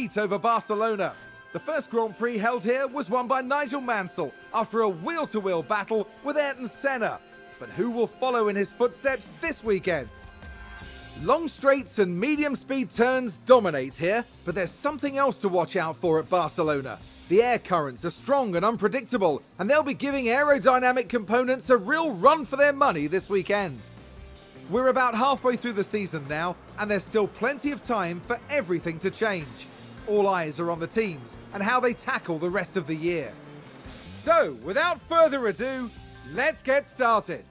defeat over Barcelona. The first Grand Prix held here was won by Nigel Mansell after a wheel-to-wheel battle with Ayrton Senna. But who will follow in his footsteps this weekend? Long straights and medium-speed turns dominate here, but there's something else to watch out for at Barcelona. The air currents are strong and unpredictable, and they'll be giving aerodynamic components a real run for their money this weekend. We're about halfway through the season now, and there's still plenty of time for everything to change. All eyes are on the teams and how they tackle the rest of the year. So, without further ado, let's get started.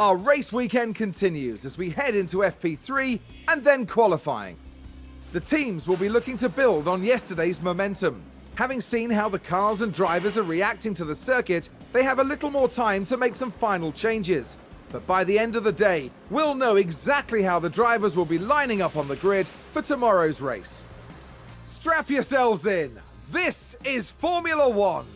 Our race weekend continues as we head into FP3 and then qualifying. The teams will be looking to build on yesterday's momentum. Having seen how the cars and drivers are reacting to the circuit, they have a little more time to make some final changes. But by the end of the day, we'll know exactly how the drivers will be lining up on the grid for tomorrow's race. Strap yourselves in. This is Formula One.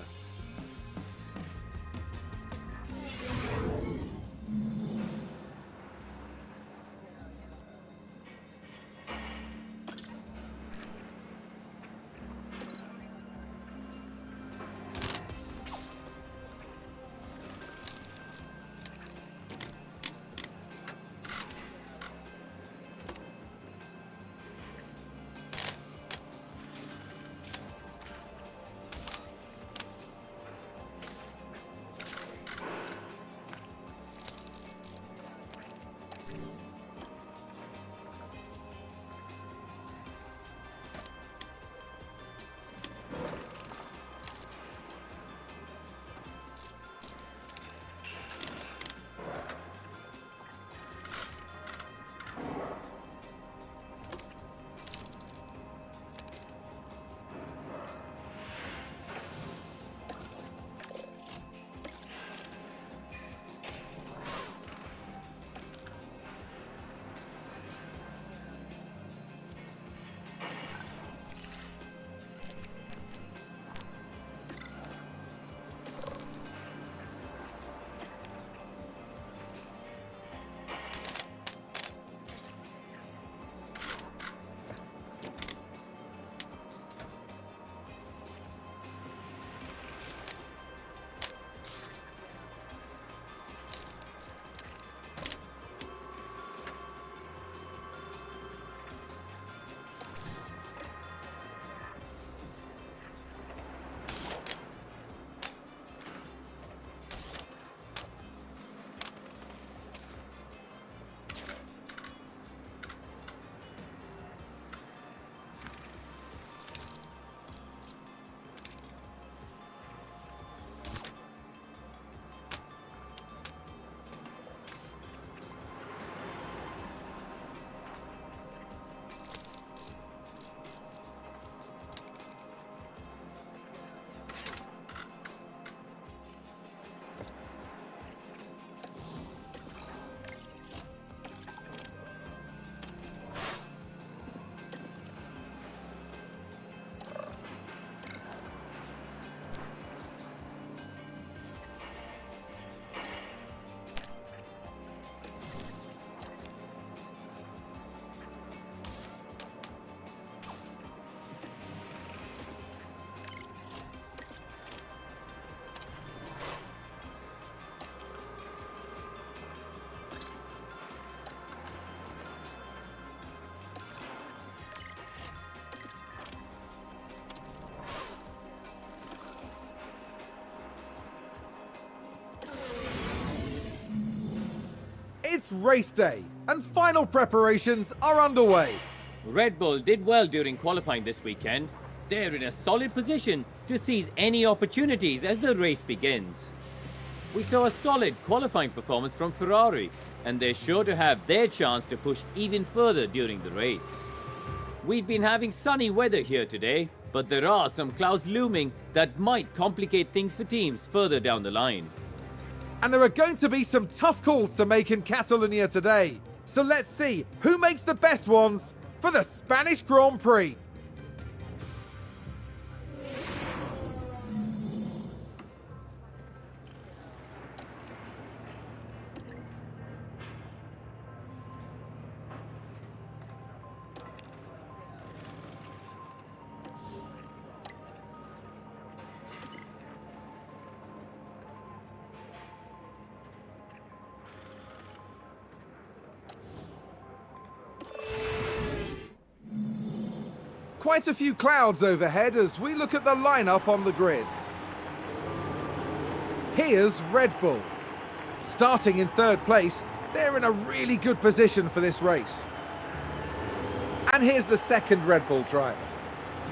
It's race day, and final preparations are underway. Red Bull did well during qualifying this weekend. They're in a solid position to seize any opportunities as the race begins. We saw a solid qualifying performance from Ferrari, and they're sure to have their chance to push even further during the race. We've been having sunny weather here today, but there are some clouds looming that might complicate things for teams further down the line. And there are going to be some tough calls to make in Catalonia today. So let's see who makes the best ones for the Spanish Grand Prix. Quite a few clouds overhead as we look at the lineup on the grid. Here's Red Bull. Starting in third place, they're in a really good position for this race. And here's the second Red Bull driver.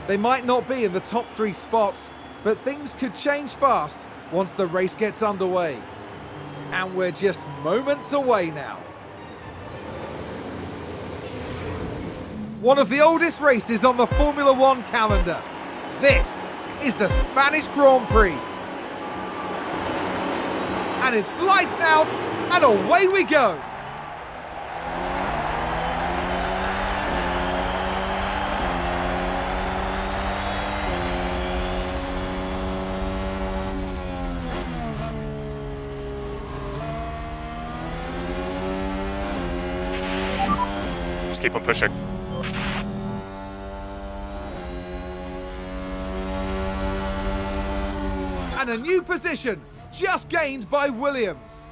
They might not be in the top 3 spots, but things could change fast once the race gets underway. And we're just moments away now. One of the oldest races on the Formula One calendar. This is the Spanish Grand Prix. And it's lights out and away we go. Just keep on pushing. And a new position just gained by Williams.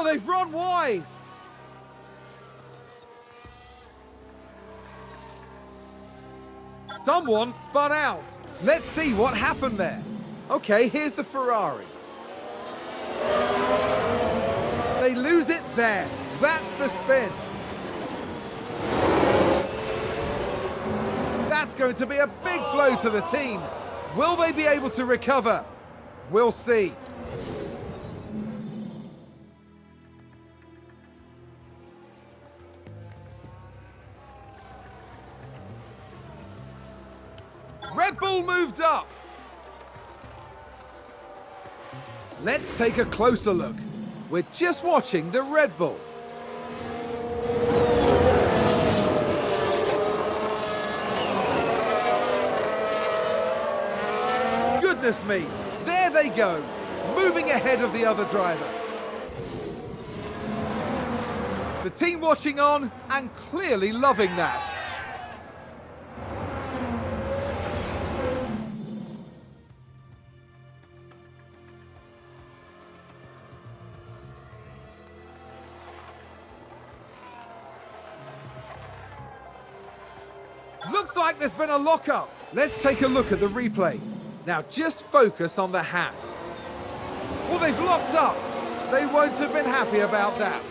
They've run wide. Someone spun out. Let's see what happened there. Okay, here's the Ferrari. They lose it there. That's the spin. That's going to be a big blow to the team. Will they be able to recover? We'll see. Red Bull moved up. Let's take a closer look. We're just watching the Red Bull. Goodness me, there they go, moving ahead of the other driver. The team watching on and clearly loving that. Looks like there's been a lockup. Let's take a look at the replay. Now just focus on the Haas. Well, they've locked up. They won't have been happy about that.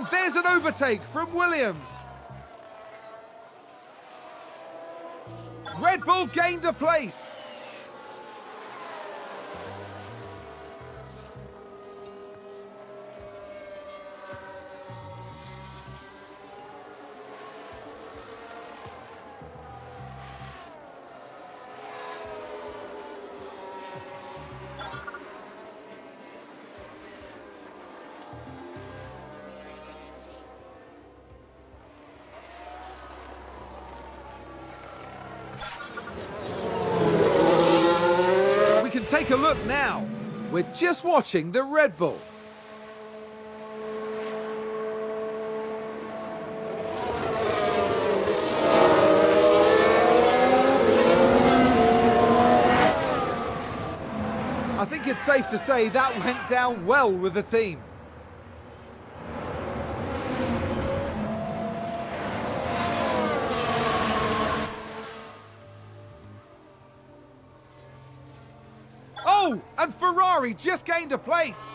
And there's an overtake from Williams. Red Bull gained a place. We can take a look now. We're just watching the Red Bull. I think it's safe to say that went down well with the team. Oh, and Ferrari just gained a place.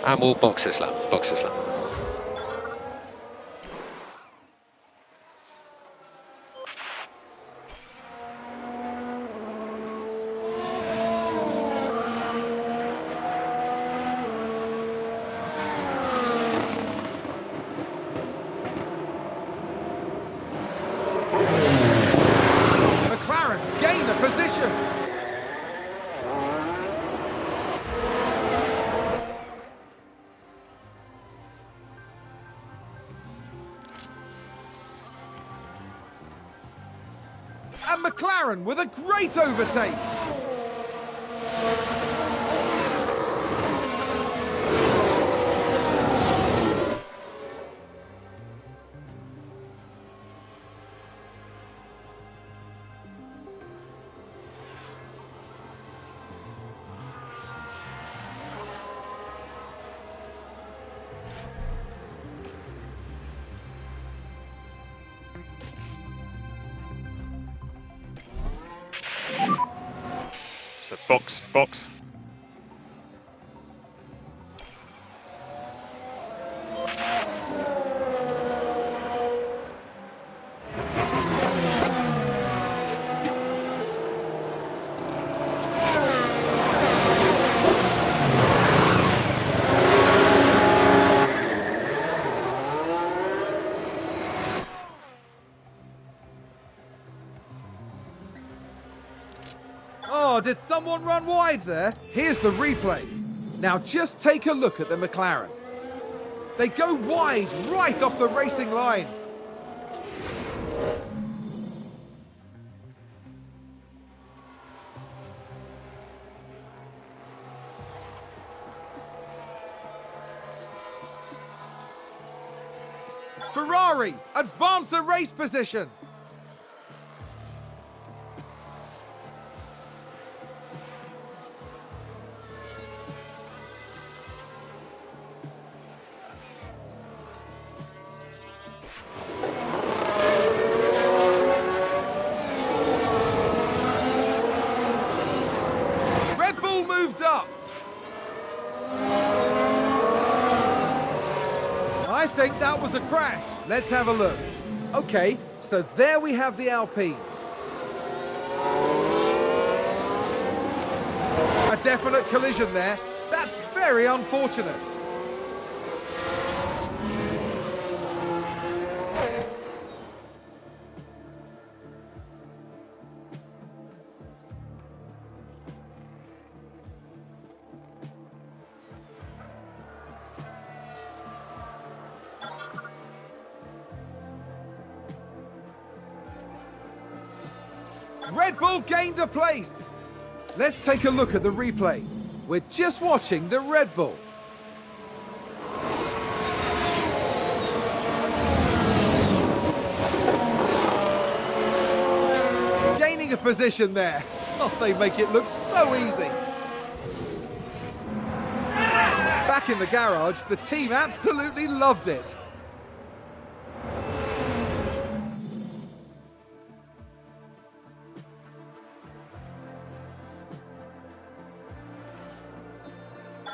And more boxes lap, boxes lap. McLaren gained a position. And McLaren with a great overtake. So box, box. Oh, did someone run wide there? Here's the replay. Now just take a look at the McLaren. They go wide right off the racing line. Ferrari advance the race position. Red Bull moved up. I think that was a crash. Let's have a look. Okay, so there we have the Alpine. A definite collision there. That's very unfortunate. Red Bull gained a place. Let's take a look at the replay. We're just watching the Red Bull. Gaining a position there. Oh, they make it look so easy. Back in the garage, the team absolutely loved it.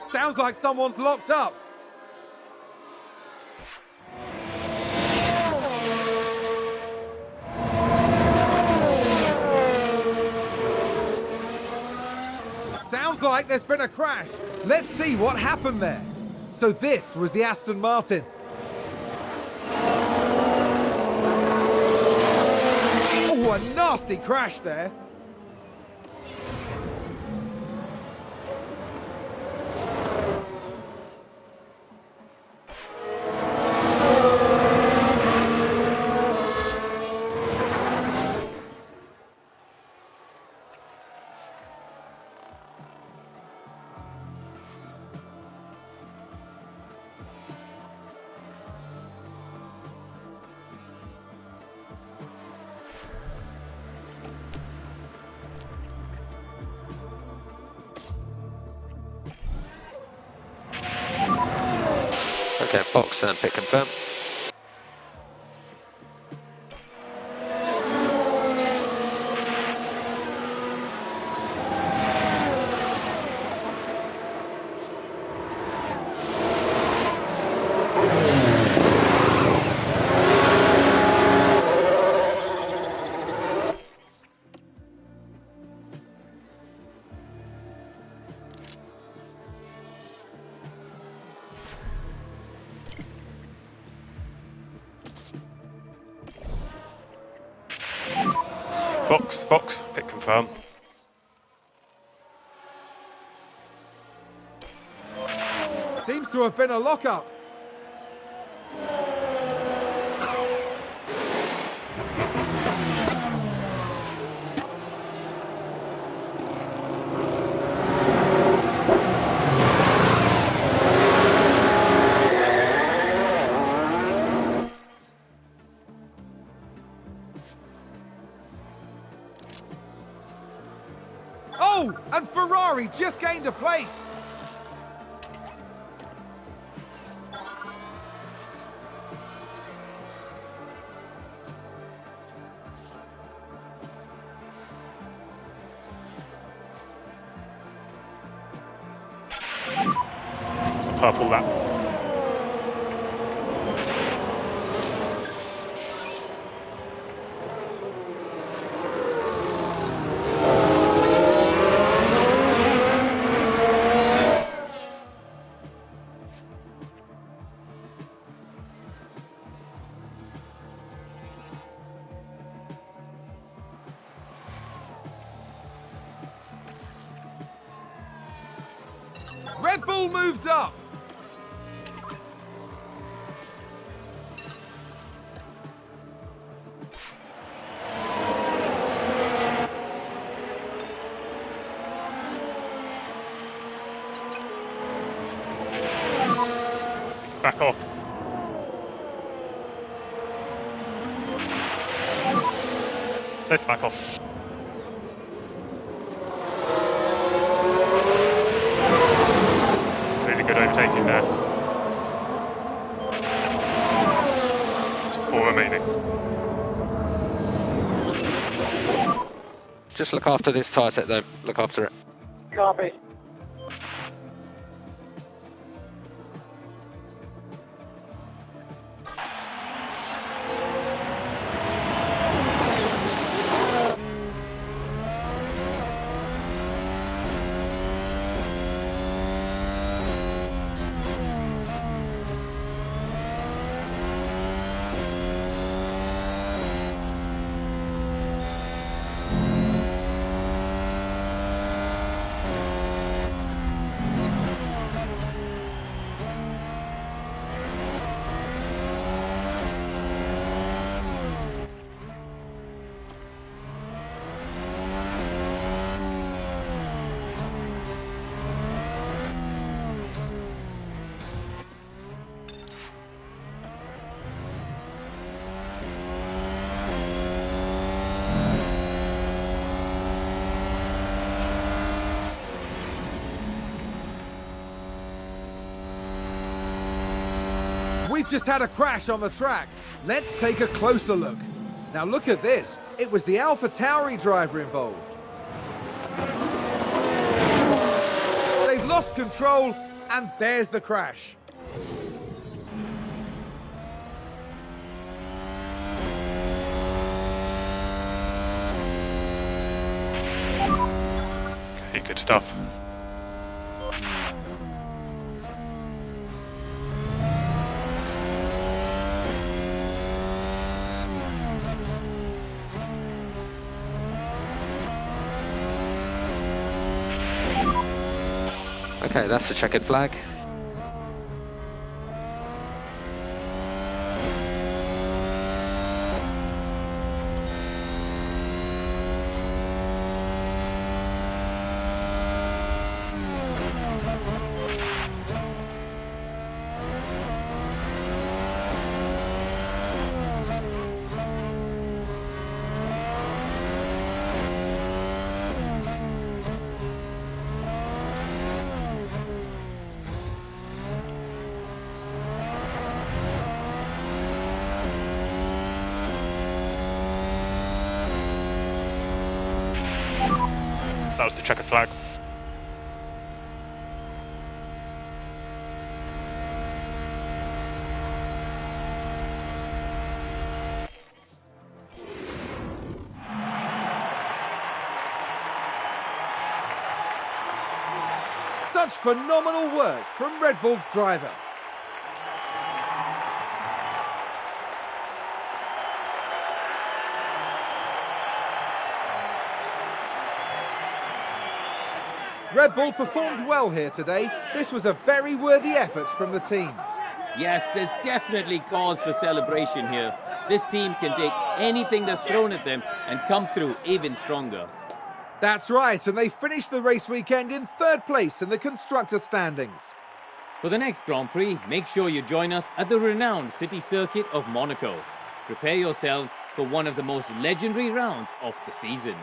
Sounds like someone's locked up. Sounds like there's been a crash. Let's see what happened there. So this was the Aston Martin. Oh, a nasty crash there. Okay, box and pit confirm. Box, pit confirm. Seems to have been a lockup. Oh, and Ferrari just gained a place. It's a purple lap. Red Bull moved up. Back off. Let's back off. Really good overtaking there. Just 4 remaining. Just look after this tyre set though, look after it. Copy. We've just had a crash on the track. Let's take a closer look. Now look at this. It was the AlphaTauri driver involved. They've lost control, and there's the crash. Okay, good stuff. Okay, that's the checkered flag. That was the checkered flag. Such phenomenal work from Red Bull's driver. Red Bull performed well here today. This was a very worthy effort from the team. Yes, there's definitely cause for celebration here. This team can take anything that's thrown at them and come through even stronger. That's right, and they finished the race weekend in third place in the constructor standings. For the next Grand Prix, make sure you join us at the renowned city circuit of Monaco. Prepare yourselves for one of the most legendary rounds of the season.